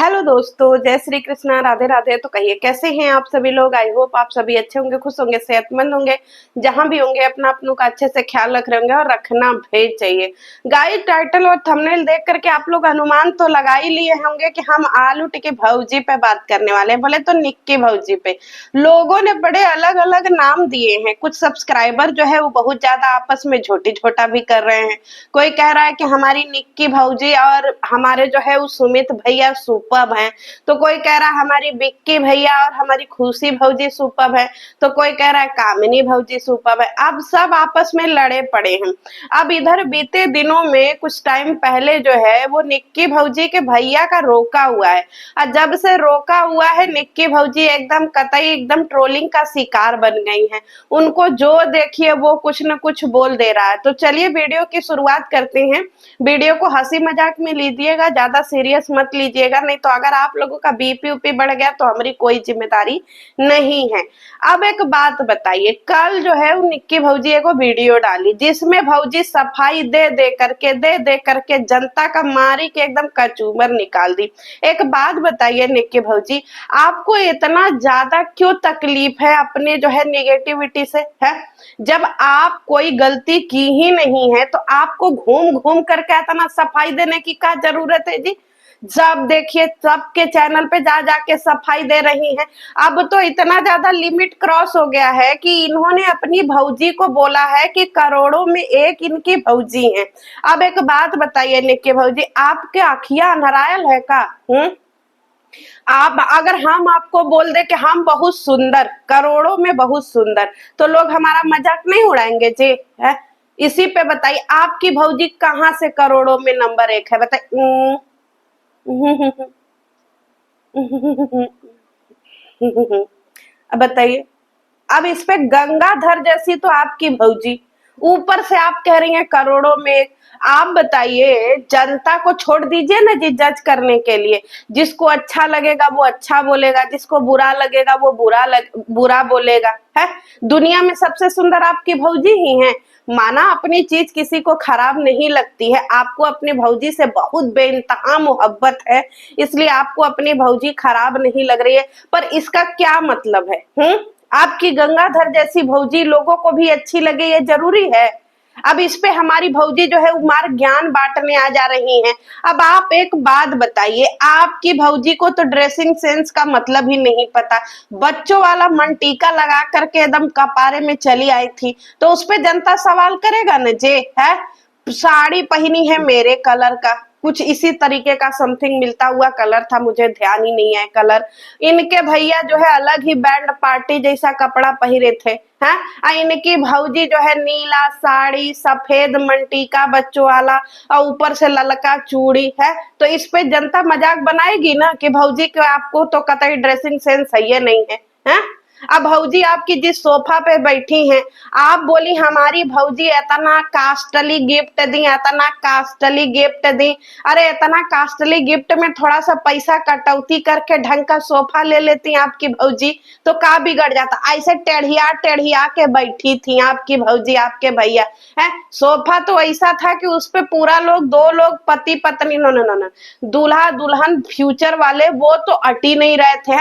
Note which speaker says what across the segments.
Speaker 1: Hello दोस्तों, जय श्री कृष्णा, राधे राधे। तो कहिए कैसे हैं आप सभी लोग। आई होप आप सभी अच्छे होंगे, खुश होंगे, सेहतमंद होंगे। जहां भी होंगे अपना अपनों का अच्छे से ख्याल रख रहे होंगे और रखना भी चाहिए। गाइस, टाइटल और थंबनेल देख करके आप लोग अनुमान तो लगा ही लिए होंगे कि हम आलू टिकी भौजी पे बात करने वाले हैं, बोले तो निक्की भौजी पे। लोगों ने बड़े अलग अलग नाम दिए हैं। कुछ सब्सक्राइबर जो है वो बहुत ज्यादा आपस में झोटी झोटा भी कर रहे हैं। कोई कह रहा है कि हमारी निक्की भौजी और हमारे जो है वो सुमित भैया सुपर्ब हैं। तो कोई कह रहा है हमारी बिक्की भैया और हमारी खुशी भौजी सुपर्ब है। तो कोई कह रहा है कामिनी भौजी सुपर्ब है। अब सब आपस में लड़े पड़े हैं। अब इधर बीते दिनों में कुछ टाइम पहले जो है वो निक्की भौजी के भैया का रोका हुआ है। और जब से रोका हुआ है निक्की भौजी एकदम कतई एकदम ट्रोलिंग का शिकार बन गई हैं। उनको जो देखिए वो कुछ न कुछ बोल दे रहा है। तो चलिए वीडियो की शुरुआत करते हैं। वीडियो को हंसी मजाक में लीजिएगा, ज्यादा सीरियस मत लीजिएगा, नहीं तो अगर आप लोगों का बीपी उपी बढ़ गया तो हमारी कोई जिम्मेदारी नहीं है। अब एक बात बताइए, कल जो है वो निक्की भौजी को वीडियो डाली जिसमें भौजी सफाई दे करके जनता का मारी के एकदम कचूमर निकाल दी। एक बात बताइए निक्की भौजी, आपको इतना ज्यादा क्यों तकलीफ है अपने जो है नेगेटिविटी से है? जब आप कोई गलती की ही नहीं है तो आपको घूम घूम करके इतना सफाई देने की क्या जरूरत है जी? जब देखिए सबके चैनल पे जा जाके सफाई दे रही हैं। अब तो इतना ज्यादा लिमिट क्रॉस हो गया है कि इन्होंने अपनी भौजी को बोला है कि करोड़ों में एक इनकी भौजी हैं। अब एक बात बताइए निक्की भौजी, आपके आँखियां अंधरायल है का? आप अगर हम आपको बोल दे कि हम बहुत सुंदर, करोड़ों में बहुत सुंदर, तो लोग हमारा मजाक नहीं उड़ाएंगे जी? है इसी पे बताइए, आपकी भौजी कहाँ से करोड़ों में नंबर एक है बताइए? अब बताइए। अब इस पे गंगाधर जैसी तो आपकी भौजी, ऊपर से आप कह रही हैं करोड़ों में। आप बताइए, जनता को छोड़ दीजिए ना जी जज करने के लिए। जिसको अच्छा लगेगा वो अच्छा बोलेगा, जिसको बुरा लगेगा वो बुरा बोलेगा है। दुनिया में सबसे सुंदर आपकी भौजी ही हैं। माना अपनी चीज किसी को खराब नहीं लगती है, आपको अपनी भौजी से बहुत बेइंतहा मोहब्बत है, इसलिए आपको अपनी भौजी खराब नहीं लग रही है। पर इसका क्या मतलब है? आपकी गंगाधर जैसी भौजी लोगों को भी अच्छी लगे ये जरूरी है? अब इस पे हमारी भौजी जो है उमार ज्ञान बांटने आ जा रही हैं। अब आप एक बात बताइए, आपकी भौजी को तो ड्रेसिंग सेंस का मतलब ही नहीं पता। बच्चों वाला मनटीका लगा करके एकदम कपारे में चली आई थी, तो उस पे जनता सवाल करेगा न जे है। साड़ी पहनी है मेरे कलर का, कुछ इसी तरीके का समथिंग मिलता हुआ कलर था, मुझे ध्यान ही नहीं है कलर। इनके भैया जो है अलग ही बैंड पार्टी जैसा कपड़ा पहरे थे हैं। इनकी भौजी जो है नीला साड़ी, सफेद मंटीका बच्चों वाला और ऊपर से ललका चूड़ी है। तो इस पे जनता मजाक बनाएगी ना कि भौजी के आपको तो कतई ड्रेसिंग सेंस है ये नहीं है, हैं? अब भौजी आपकी जिस सोफा पे बैठी हैं, आप बोली हमारी भौजी इतना कास्टली गिफ्ट दी, इतना कास्टली गिफ्ट दी। अरे इतना कास्टली गिफ्ट में थोड़ा सा पैसा कटौती करके ढंग का सोफा ले लेती आपकी भौजी तो का बिगड़ जाता? ऐसे टेढ़िया टेढ़िया के बैठी थी आपकी भौजी, आपके भैया है। सोफा तो ऐसा था कि उस पे पूरा लोग, दो लोग पति पत्नी, नो नो नो नो, दूल्हा दुल्हन फ्यूचर वाले, वो तो अटी नहीं रहे थे।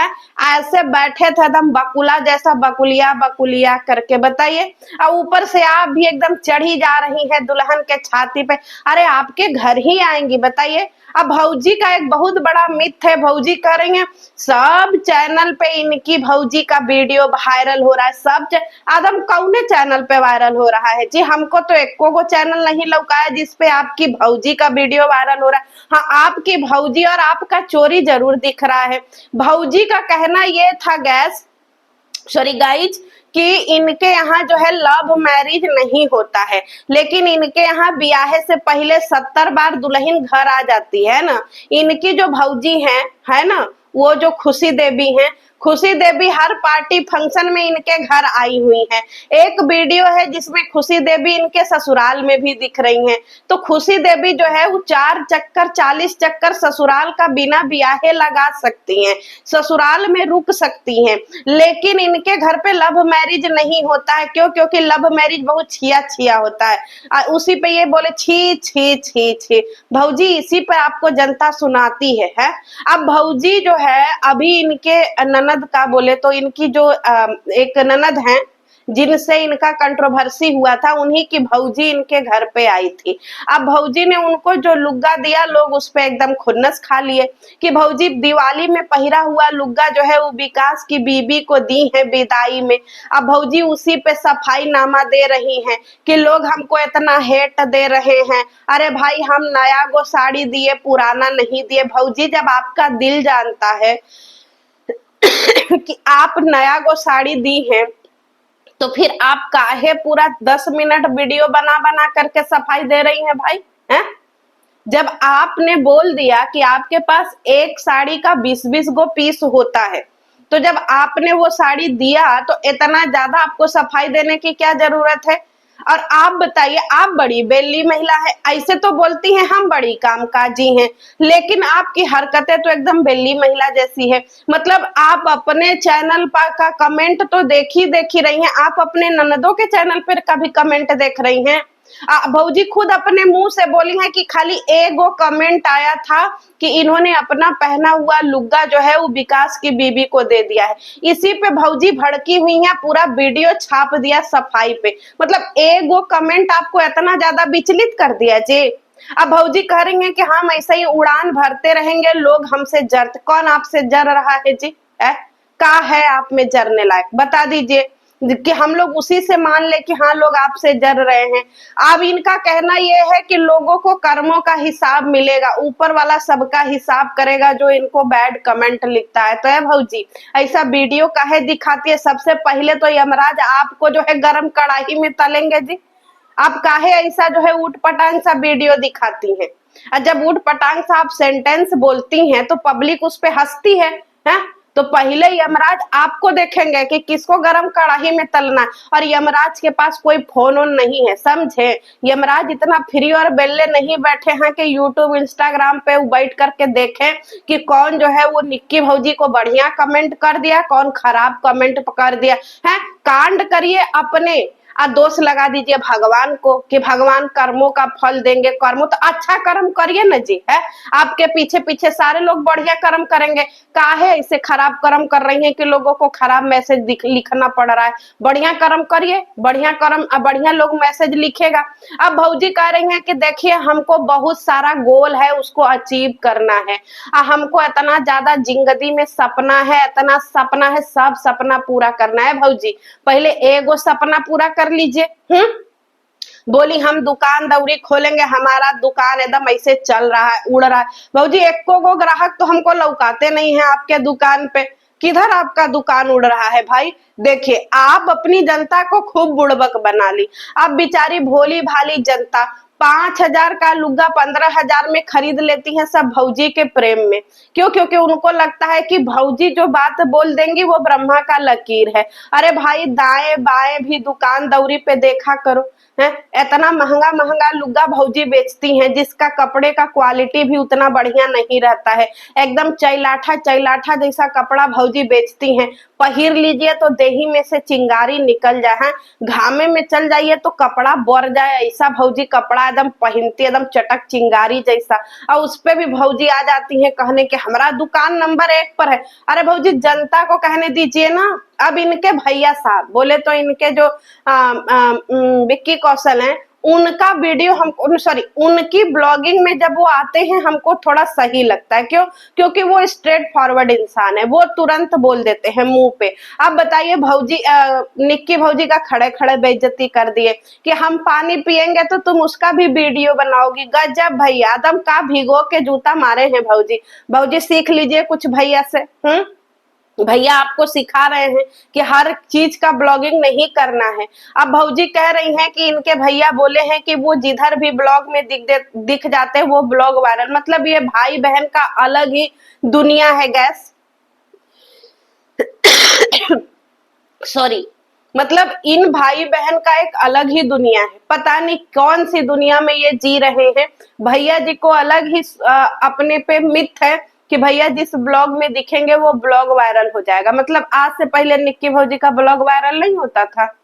Speaker 1: ऐसे बैठे थे एकदम बकुला जैसा, बकुलिया बकुलिया करके। बताइए, और ऊपर से आप भी एकदम चढ़ी जा रही है दुल्हन के छाती पे। अरे आपके घर ही आएंगी बताइए। अब भौजी का एक बहुत बड़ा मिथ है, भौजी कह रही है सब चैनल पे इनकी भौजी का वीडियो वायरल हो रहा है। सब आदम कौने चैनल पे वायरल हो रहा है जी? हमको तो एको को चैनल नहीं लौकाया जिसपे आपकी भौजी का वीडियो वायरल हो रहा है। हाँ, आपकी भौजी और आपका चोरी जरूर दिख रहा है। भौजी का कहना ये था गाइज कि इनके यहाँ जो है लव मैरिज नहीं होता है, लेकिन इनके यहाँ ब्याहे से पहले 70 बार दुल्हन घर आ जाती है ना। इनकी जो भौजी है ना, वो जो खुशी देवी हैं, खुशी देवी हर पार्टी फंक्शन में इनके घर आई हुई हैं। एक वीडियो है जिसमें खुशी देवी इनके ससुराल में भी दिख रही हैं। तो खुशी देवी जो है वो 4 चक्कर 40 चक्कर ससुराल का बिना ब्याहे लगा सकती हैं, ससुराल में रुक सकती हैं, लेकिन इनके घर पे लव मैरिज नहीं होता है। क्यों? क्योंकि लव मैरिज बहुत छिया छिया होता है। उसी पे ये बोले छी छी छी छी। भौजी इसी पर आपको जनता सुनाती है? अब भौजी जो है अभी इनके ननद का बोले तो इनकी जो एक ननद है जिनसे इनका कंट्रोवर्सी हुआ था, उन्हीं की भौजी इनके घर पे आई थी। अब भौजी ने उनको जो लुग्गा दिया, लोग उस पे एकदम खुन्नस खा लिए कि भौजी दिवाली में पहिरा हुआ लुग्गा जो है वो विकास की बीबी को दी है विदाई में। अब भौजी उसी पे सफाई नामा दे रही हैं कि लोग हमको इतना हेट दे रहे हैं। अरे भाई हम नया गो साड़ी दिए, पुराना नहीं दिए। भौजी जब आपका दिल जानता है कि आप नया गो साड़ी दी है, तो फिर आप काहे पूरा 10 मिनट वीडियो बना बना करके सफाई दे रही हैं भाई? हैं? जब आपने बोल दिया कि आपके पास एक साड़ी का 20-20 गो पीस होता है, तो जब आपने वो साड़ी दिया तो इतना ज्यादा आपको सफाई देने की क्या जरूरत है? और आप बताइए, आप बड़ी बेली महिला है, ऐसे तो बोलती हैं हम बड़ी कामकाजी हैं, लेकिन आपकी हरकतें तो एकदम बेली महिला जैसी है। मतलब आप अपने चैनल पर का कमेंट तो देख ही रही हैं, आप अपने ननदों के चैनल पर कभी कमेंट देख रही हैं? भौजी खुद अपने मुंह से बोली है कि खाली एगो कमेंट आया था कि इन्होंने अपना पहना हुआ लुग्गा जो है वो विकास की बीबी को दे दिया है। इसी पे भौजी भड़की हुई है, पूरा वीडियो छाप दिया सफाई पे। मतलब एगो कमेंट आपको इतना ज्यादा विचलित कर दिया जी। अब भौजी कह रही है कि हम ऐसे ही उड़ान भरते रहेंगे, लोग हमसे जर। कौन आपसे जर रहा है जी? है का है आप में जरने लायक? बता दीजिए कि हम लोग उसी से मान ले कि हाँ लोग आपसे जर रहे हैं। अब इनका कहना यह है कि लोगों को कर्मों का हिसाब मिलेगा, ऊपर वाला सबका हिसाब करेगा जो इनको बैड कमेंट लिखता है। तो है भौजी ऐसा वीडियो काहे दिखाती है? सबसे पहले तो यमराज आपको जो है गरम कढ़ाई में तलेंगे जी। आप काहे ऐसा जो है ऊट पटांग सा वीडियो दिखाती हैं? और जब ऊट पटांग सा आप सेंटेंस बोलती हैं तो पब्लिक उस पे हंसती है? तो पहले यमराज आपको देखेंगे कि किसको गरम कढ़ाई में तलना है। और यमराज के पास कोई फोन ऑन नहीं है, समझे? यमराज इतना फ्री और बेल्ले नहीं बैठे हैं कि यूट्यूब इंस्टाग्राम पे बैठ करके देखें कि कौन जो है वो निक्की भौजी को बढ़िया कमेंट कर दिया, कौन खराब कमेंट कर दिया है। कांड करिए अपने, दोष लगा दीजिए भगवान को कि भगवान कर्मों का फल देंगे। कर्मों तो अच्छा कर्म करिए ना जी। है आपके पीछे पीछे सारे लोग बढ़िया कर्म करेंगे, काहे ऐसे खराब कर्म कर रही हैं कि लोगों को खराब मैसेज लिखना पड़ रहा है? बढ़िया कर्म करिए, बढ़िया कर्म, बढ़िया लोग मैसेज लिखेगा। अब भौजी कह रही हैं कि देखिए हमको बहुत सारा गोल है, उसको अचीव करना है, हमको इतना ज्यादा जिंदगी में सपना है, इतना सपना है, सब सपना पूरा करना है। भौजी पहले एगो सपना पूरा कर लीजिए। बोली हम दुकान दौरी खोलेंगे, हमारा दुकान एकदम ऐसे चल रहा है, उड़ रहा है। भौजी एको गो ग्राहक तो हमको लौकाते नहीं है आपके दुकान पे। किधर आपका दुकान उड़ रहा है भाई? देखिए आप अपनी जनता को खूब बुड़बक बना ली। अब बेचारी भोली भाली जनता 5,000 का लुग्गा 15,000 में खरीद लेती है, सब भौजी के प्रेम में। क्यों? क्योंकि उनको लगता है कि भौजी जो बात बोल देंगी वो ब्रह्मा का लकीर है। अरे भाई दाएं बाएं भी दुकान दौरी पे देखा करो, है इतना महंगा महंगा लुग्गा भौजी बेचती हैं जिसका कपड़े का क्वालिटी भी उतना बढ़िया नहीं रहता है। एकदम चैलाठा चैलाठा जैसा कपड़ा भौजी बेचती हैं। पहिर लीजिए तो देही में से चिंगारी निकल जाए, घामे में चल जाइए तो कपड़ा बर जाए, ऐसा भौजी कपड़ा एकदम पहनती, एकदम चटक चिंगारी जैसा। और उस पे भी भौजी आ जाती है कहने के हमारा दुकान नंबर 1 पर है। अरे भौजी जनता को कहने दीजिए ना। अब इनके भैया साहब बोले तो इनके जो विक्की कौशल हैं, उनका वीडियो हमको, सॉरी उनकी ब्लॉगिंग में जब वो आते हैं हमको थोड़ा सही लगता है। क्यों? क्योंकि वो स्ट्रेट फॉरवर्ड इंसान है, वो तुरंत बोल देते हैं मुंह पे। अब बताइए भौजी निक्की भौजी का खड़े खड़े बेइज्जती कर दिए कि हम पानी पियेंगे तो तुम उसका भी वीडियो बनाओगी। गजब भैया, दम का भिगो के जूता मारे हैं भौजी। भौजी सीख लीजिए कुछ भैया से। भैया आपको सिखा रहे हैं कि हर चीज का ब्लॉगिंग नहीं करना है। अब भौजी कह रही हैं कि इनके भैया बोले हैं कि वो जिधर भी ब्लॉग में दिख जाते हैं वो ब्लॉग वायरल। मतलब ये भाई बहन का अलग ही दुनिया है गैस। सॉरी, मतलब इन भाई बहन का एक अलग ही दुनिया है, पता नहीं कौन सी दुनिया में ये जी रहे हैं। भैया जी को अलग ही अपने पे मिथ है कि भैया जिस ब्लॉग में दिखेंगे वो ब्लॉग वायरल हो जाएगा। मतलब आज से पहले निक्की भौजी का ब्लॉग वायरल नहीं होता था।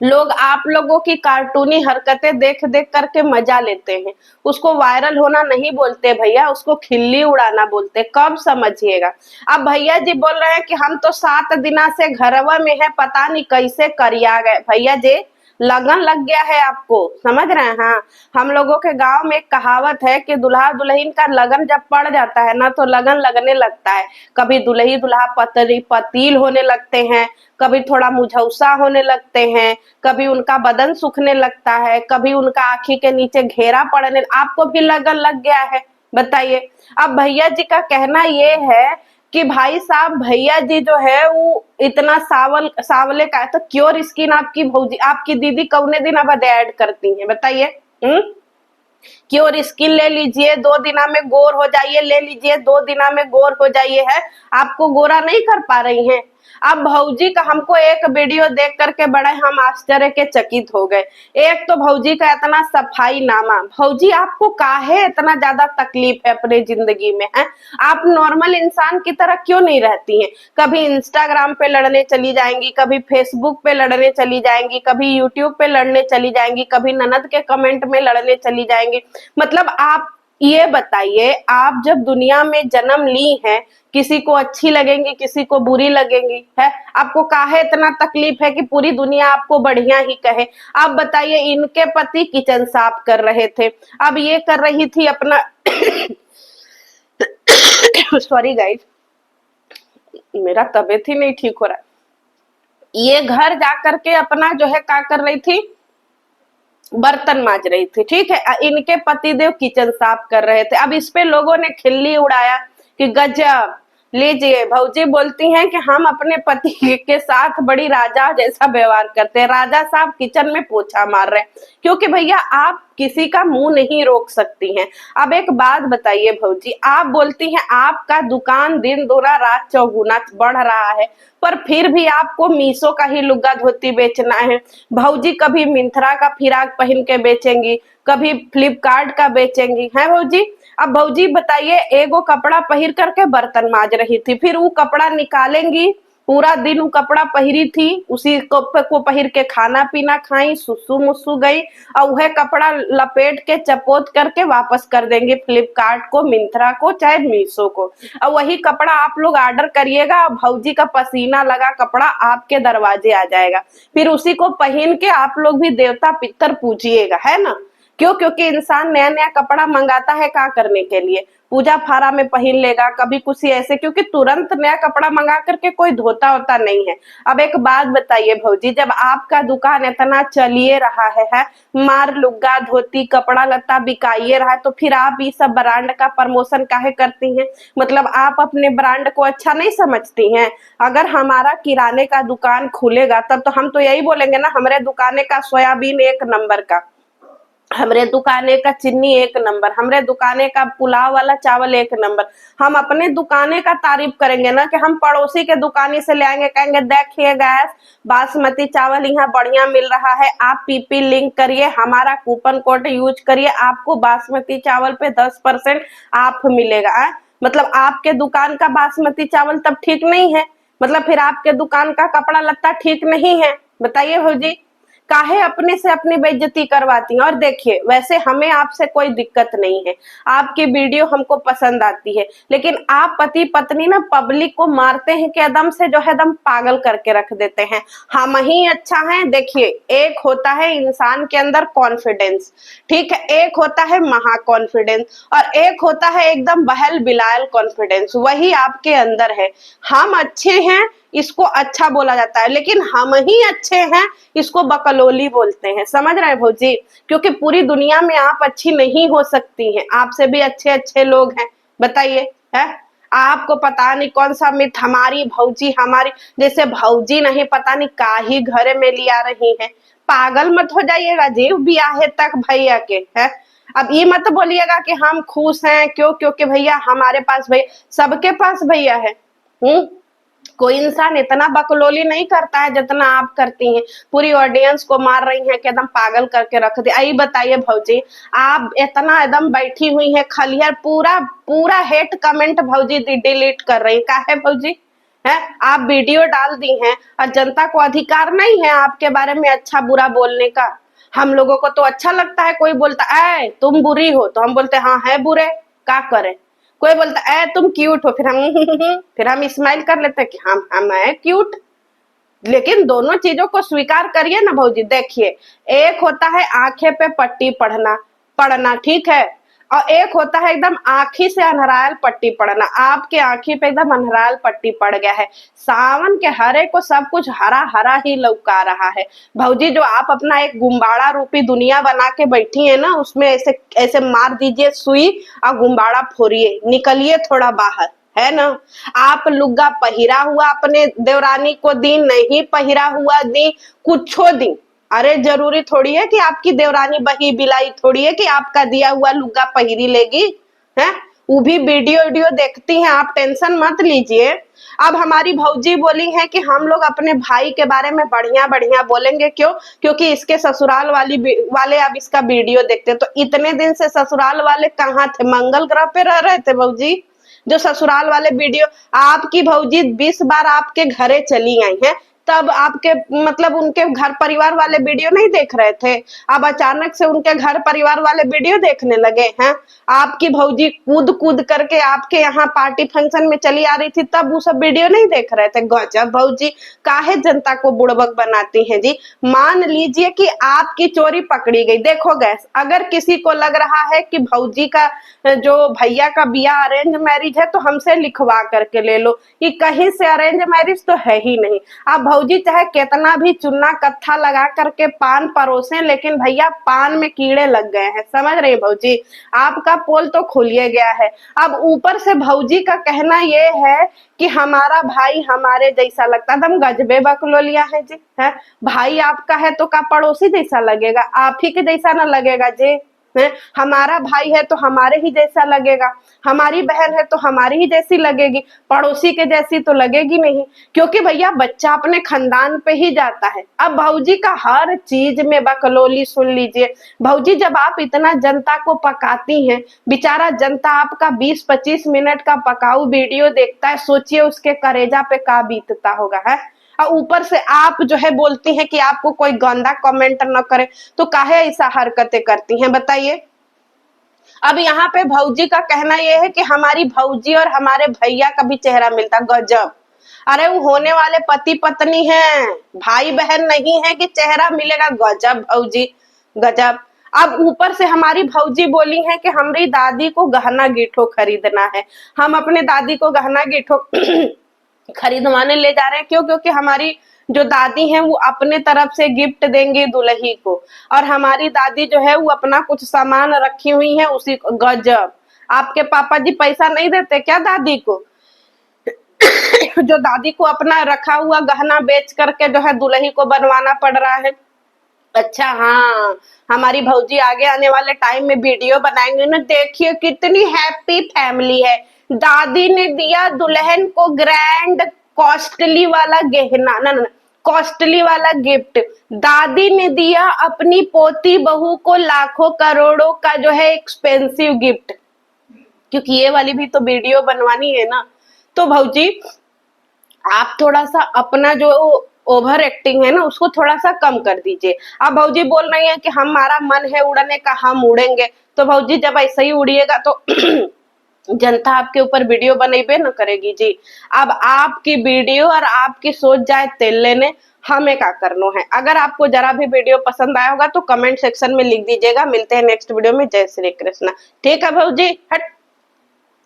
Speaker 1: लोग आप लोगों की कार्टूनी हरकतें देख देख करके मजा लेते हैं, उसको वायरल होना नहीं बोलते भैया, उसको खिल्ली उड़ाना बोलते। कब समझिएगा। अब भैया जी बोल रहे हैं कि हम तो 7 दिना से घरवा में है, पता नहीं कैसे करिया गए। भैया जी लगन लग गया है आपको, समझ रहे हैं। हाँ, हम लोगों के गांव में एक कहावत है कि दुल्हा दुल्हन का लगन जब पड़ जाता है ना तो लगन लगने लगता है। कभी दुल्ही दुल्हा पतरी पतील होने लगते हैं, कभी थोड़ा मुझौसा होने लगते हैं, कभी उनका बदन सूखने लगता है, कभी उनका आंखी के नीचे घेरा पड़ने। आपको भी लगन लग गया है, बताइए। अब भैया जी का कहना ये है कि भाई साहब भैया जी जो है वो इतना सावले का है, तो क्योर स्किन आपकी भौजी आपकी दीदी कौने दिन अब ऐड करती है, बताइए। क्योर स्किन ले लीजिए, 2 दिना में गोर हो जाइए, ले लीजिए 2 दिना में गोर हो जाइए। है आपको गोरा नहीं कर पा रही हैं। अब भौजी का हमको एक वीडियो देख करके बड़े हम आश्चर्य के चकित हो गए। एक तो भौजी का इतना सफाई नामा, भौजी आपको काहे इतना ज्यादा तकलीफ है अपने जिंदगी में, है आप नॉर्मल इंसान की तरह क्यों नहीं रहती हैं। कभी इंस्टाग्राम पे लड़ने चली जाएंगी, कभी फेसबुक पे लड़ने चली जाएंगी, कभी यूट्यूब पे लड़ने चली जाएंगी, कभी ननद के कमेंट में लड़ने चली जाएंगी। मतलब आप ये बताइए, आप जब दुनिया में जन्म ली हैं, किसी को अच्छी लगेंगी किसी को बुरी लगेंगी, है आपको काहे इतना तकलीफ है कि पूरी दुनिया आपको बढ़िया ही कहे। आप बताइए, इनके पति किचन साफ कर रहे थे, अब ये कर रही थी अपना सॉरी गाइस, मेरा तबीयत ही नहीं ठीक हो रहा है। ये घर जा करके अपना जो है क्या कर रही थी, बर्तन मांज रही थी, ठीक है। इनके पतिदेव किचन साफ कर रहे थे। अब इस पे लोगों ने खिल्ली उड़ाया कि गजब, लीजिए भौजी बोलती हैं कि हम अपने पति के साथ बड़ी राजा जैसा व्यवहार करते हैं, राजा साहब किचन में पोछा मार रहे हैं। क्योंकि भैया आप किसी का मुंह नहीं रोक सकती हैं। अब एक बात बताइए भौजी, आप बोलती हैं आपका दुकान दिन दूना रात चौगुना बढ़ रहा है, पर फिर भी आपको मीशो का ही लुग्गा धोती बेचना है। भौजी कभी मिंत्रा का फिराक पहन के बेचेंगी, कभी फ्लिपकार्ट का बेचेंगी, है भौजी। अब भौजी बताइए, एगो कपड़ा पहिर करके बर्तन माज रही थी, फिर वो कपड़ा निकालेंगी, पूरा दिन वो कपड़ा पहिरी थी, उसी को पहिर के खाना पीना खाई, सुसु मुसु गई, और वह कपड़ा लपेट के चपोत करके वापस कर देंगे फ्लिपकार्ट को, मिंत्रा को, चाहे मीशो को। और वही कपड़ा आप लोग ऑर्डर करिएगा, भौजी का पसीना लगा कपड़ा आपके दरवाजे आ जाएगा, फिर उसी को पहन के आप लोग भी देवता पितर पूजिएगा, है ना। क्यों? क्योंकि इंसान नया नया कपड़ा मंगाता है क्या करने के लिए, पूजा फारा में पहन लेगा, कभी कुछ ऐसे, क्योंकि तुरंत नया कपड़ा मंगा करके कोई धोता होता नहीं है। अब एक बात बताइए भौजी, जब आपका दुकान इतना चलिए रहा है, मार लुग्गा धोती कपड़ा लत्ता बिकाइए रहा है, तो फिर आप ये सब ब्रांड का प्रमोशन काहे करती हैं। मतलब आप अपने ब्रांड को अच्छा नहीं समझती हैं। अगर हमारा किराने का दुकान खुलेगा तब तो हम तो यही बोलेंगे ना, हमारे दुकाने का सोयाबीन 1 नंबर का, हमरे दुकाने का चीनी 1 नंबर, हमरे दुकाने का पुलाव वाला चावल 1 नंबर। हम अपने दुकाने का तारीफ करेंगे ना कि हम पड़ोसी के दुकानी से ले आएंगे, कहेंगे देखिए गैस बासमती चावल यहाँ बढ़िया मिल रहा है, आप पीपी लिंक करिए, हमारा कूपन कोड यूज करिए, आपको बासमती चावल पे 10% ऑफ मिलेगा। मतलब आपके दुकान का बासमती चावल तब ठीक नहीं है, मतलब फिर आपके दुकान का कपड़ा लत्ता ठीक नहीं है, बताइए भौजी। काहे अपने से अपनी बेइज्जती करवाती हैं। और देखिए, वैसे हमें आपसे कोई दिक्कत नहीं है, आपकी वीडियो हमको पसंद आती है, लेकिन आप पति पत्नी ना पब्लिक को मारते हैं कि एकदम से जो है एकदम पागल करके रख देते हैं। हम ही अच्छा है। देखिए, एक होता है इंसान के अंदर कॉन्फिडेंस, ठीक है, एक होता है महा कॉन्फिडेंस, और एक होता है एकदम बहल बिलायल कॉन्फिडेंस, वही आपके अंदर है। हम अच्छे हैं इसको अच्छा बोला जाता है, लेकिन हम ही अच्छे हैं इसको बकलोली बोलते हैं, समझ रहे हैं भौजी। क्योंकि पूरी दुनिया में आप अच्छी नहीं हो सकती हैं, आपसे भी अच्छे अच्छे लोग हैं, बताइए। है आपको पता नहीं कौन सा मिथ, हमारी भौजी, हमारी जैसे भौजी नहीं पता नहीं काहे घरे में लिया रही है। पागल मत हो जाइएगा जी ब्याहे तक भैया के, है। अब ये मत बोलिएगा कि हम खुश हैं, क्यों? क्योंकि भैया हमारे पास, भैया सबके पास भैया है। कोई इंसान इतना बकलोली नहीं करता है जितना आप करती हैं। पूरी ऑडियंस को मार रही हैं कि एकदम पागल करके रख दे। आई बताइए भौजी, आप इतना एकदम बैठी हुई हैं खलियार, पूरा पूरा हेट कमेंट भौजी डिलीट कर रही, काहे भौजी? है आप वीडियो डाल दी हैं और जनता को अधिकार नहीं है आपके बारे में अच्छा बुरा बोलने का। हम लोगों को तो अच्छा लगता है, कोई बोलता है तुम बुरी हो तो हम बोलते हाँ है बुरे, क्या करें। कोई बोलता है तुम क्यूट हो, फिर हम फिर हम स्माइल कर लेते हैं कि हम है क्यूट। लेकिन दोनों चीजों को स्वीकार करिए ना भौजी। देखिए, एक होता है आंखें पे पट्टी पढ़ना पढ़ना, ठीक है, और एक होता है एकदम आंखी से अनहरायल पट्टी पड़ना। आपके आंखी पे एकदम अनहरायल पट्टी पड़ गया है। सावन के हरे को सब कुछ हरा हरा ही लौका रहा है भौजी। जो आप अपना एक गुम्बाड़ा रूपी दुनिया बना के बैठी है ना, उसमें ऐसे ऐसे मार दीजिए सुई और गुम्बाड़ा फोड़िए, निकलिए थोड़ा बाहर, है ना। आप लुग्गा पहिरा हुआ अपने देवरानी को दी, नहीं पहिरा हुआ दी, कुछो दी। अरे जरूरी थोड़ी है कि आपकी देवरानी बही बिलाई थोड़ी है कि आपका दिया हुआ लुग्गा पहिरी लेगी, है। वो भी वीडियो देखती हैं, आप टेंशन मत लीजिए। अब हमारी भौजी बोली है कि हम लोग अपने भाई के बारे में बढ़िया बढ़िया बोलेंगे, क्यों? क्योंकि इसके ससुराल वाले अब इसका वीडियो देखते। तो इतने दिन से ससुराल वाले कहाँ थे? मंगल ग्रह पे रह रहे थे भौजी, जो ससुराल वाले वीडियो। आपकी भौजी 20 बार आपके घरे चली आई हैं, तब आपके मतलब उनके घर परिवार वाले वीडियो नहीं देख रहे थे? अब अचानक से उनके घर परिवार वाले वीडियो देखने लगे हैं। आपकी भौजी कूद कूद करके आपके यहाँ पार्टी फंक्शन में चली आ रही थी, तब वो सब वीडियो नहीं देख रहे थे? गजब भौजी, काहे जनता को बुड़बक बनाती हैं जी। मान लीजिए कि आपकी चोरी पकड़ी गई, देखो गैस, अगर किसी को लग रहा है कि भौजी का जो भैया का बिया अरेंज मैरिज है तो हमसे लिखवा करके ले लो, ये कहीं से अरेंज मैरिज तो है ही नहीं। आप भौजी चाहे कितना भी चुन्ना कत्था लगा करके पान परोसे, लेकिन भैया पान में कीड़े लग गए हैं, समझ रही भौजी। आपका पोल तो खुलिए गया है। अब ऊपर से भौजी का कहना ये है कि हमारा भाई हमारे जैसा लगता है। दम गजबे बकलोलिया है जी, है। भाई आपका है तो का पड़ोसी जैसा लगेगा? आप ही के जैसा ना लगेगा जी, है। हमारा भाई है तो हमारे ही जैसा लगेगा, हमारी बहन है तो हमारी ही जैसी लगेगी, पड़ोसी के जैसी तो लगेगी नहीं। क्योंकि भैया बच्चा अपने खानदान पे ही जाता है। अब भौजी का हर चीज में बकलोली सुन लीजिए भौजी। जब आप इतना जनता को पकाती हैं, बेचारा जनता आपका 20-25 मिनट का पकाऊ वीडियो देखता है, सोचिए उसके करेजा पे का बीतता होगा, है। और ऊपर से आप जो है बोलती हैं कि आपको कोई गंदा कमेंट न करे, तो काहे ऐसा हरकतें करती हैं बताइए। अब यहाँ पे भौजी का कहना यह है कि हमारी भौजी और हमारे भैया का भी चेहरा मिलता। गजब, अरे वो होने वाले पति पत्नी हैं, भाई बहन नहीं है कि चेहरा मिलेगा। गजब भौजी, गजब। अब ऊपर से हमारी भौजी बोली है कि हमारी दादी को गहना गिठो खरीदना है। हम अपने दादी को गहना गिठो खरीदवाने ले जा रहे हैं, क्यों? क्योंकि हमारी जो दादी हैं वो अपने तरफ से गिफ्ट देंगे दुल्ही को, और हमारी दादी जो है वो अपना कुछ सामान रखी हुई है उसी को। गजब, आपके पापा जी पैसा नहीं देते क्या दादी को? जो दादी को अपना रखा हुआ गहना बेच करके जो है दुल्ही को बनवाना पड़ रहा है। अच्छा हाँ, हमारी भौजी आगे आने वाले टाइम में वीडियो बनाएंगे ना, देखिए कितनी हैप्पी फैमिली है। दादी ने दिया दुल्हन को ग्रैंड कॉस्टली वाला गहना, ना ना कॉस्टली वाला गिफ्ट। दादी ने दिया अपनी पोती बहू को लाखों करोड़ों का जो है एक्सपेंसिव गिफ्ट, क्योंकि ये वाली भी तो वीडियो बनवानी है ना। तो भौजी आप थोड़ा सा अपना जो ओवर एक्टिंग है ना उसको थोड़ा सा कम कर दीजिए। अब भौजी बोल रही है कि हमारा मन है उड़ने का, हम उड़ेंगे। तो भौजी जब ऐसे ही उड़िएगा तो जनता आपके ऊपर वीडियो बनेबे न करेगी जी। अब आपकी वीडियो और आपकी सोच जाए तेल लेने, हमें क्या करना है। अगर आपको जरा भी वीडियो पसंद आया होगा तो कमेंट सेक्शन में लिख दीजिएगा। मिलते हैं नेक्स्ट वीडियो में। जय श्री कृष्णा। ठीक है भौजी, हट।